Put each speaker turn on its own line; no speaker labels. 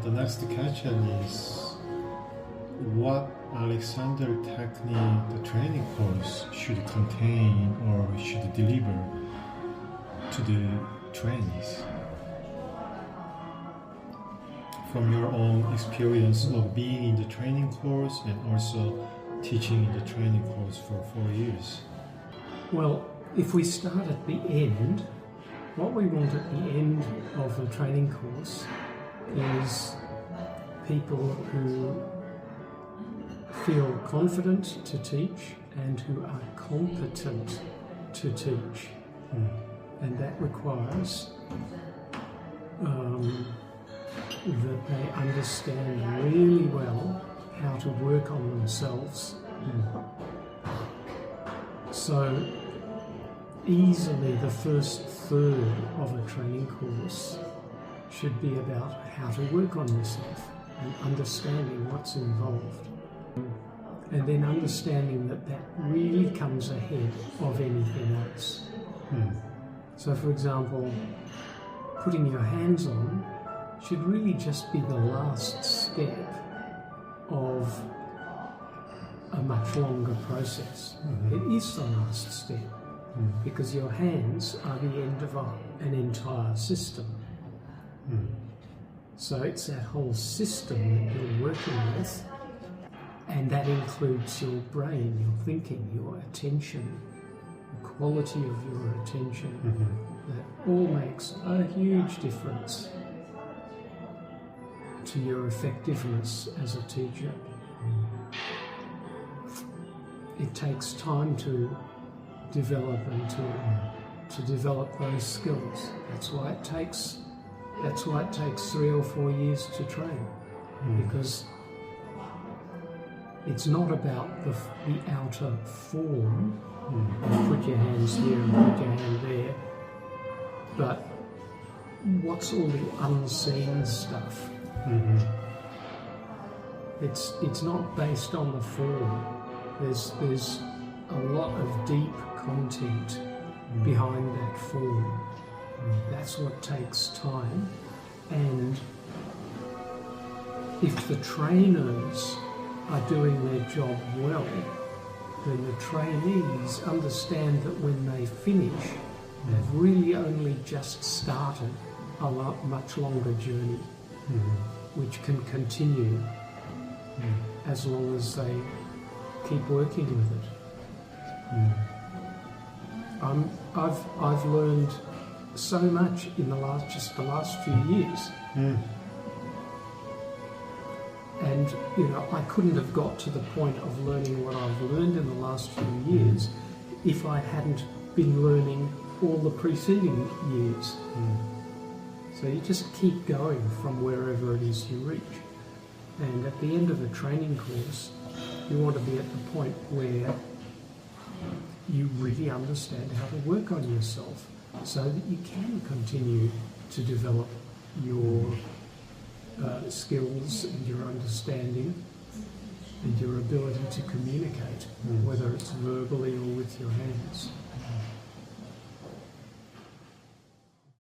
the next question is, what Alexander technique the training course should contain or should deliver to the trainees? From your own experience of being in the training course and also teaching in the training course for 4 years.
Well, if we start at the end, what we want at the end of the training course is people who feel confident to teach and who are competent to teach. And that requires that they understand really well how to work on themselves. So easily the first third of a training course should be about how to work on yourself and understanding what's involved. And then understanding that that really comes ahead of anything else. So for example, putting your hands on should really just be the last step of a much longer process. It is the last step because your hands are the end of an entire system. So it's that whole system that you're working with, and that includes your brain, your thinking, your attention, the quality of your attention. That all makes a huge difference to your effectiveness as a teacher. It takes time to develop and to develop those skills. That's why it takes 3 or 4 years to train, because it's not about the outer form. Put your hands here and put your hand there, but what's all the unseen stuff? It's not based on the form. There's a lot of deep content behind that form. That's what takes time. And if the trainers are doing their job well, then the trainees understand that when they finish, they've really only just started a much longer journey, which can continue as long as they keep working with it. I've learned so much in the last few years, and I couldn't have got to the point of learning what I've learned in the last few years if I hadn't been learning all the preceding years. So you just keep going from wherever it is you reach. And at the end of a training course, you want to be at the point where you really understand how to work on yourself so that you can continue to develop your skills and your understanding and your ability to communicate, whether it's verbally or with your hands.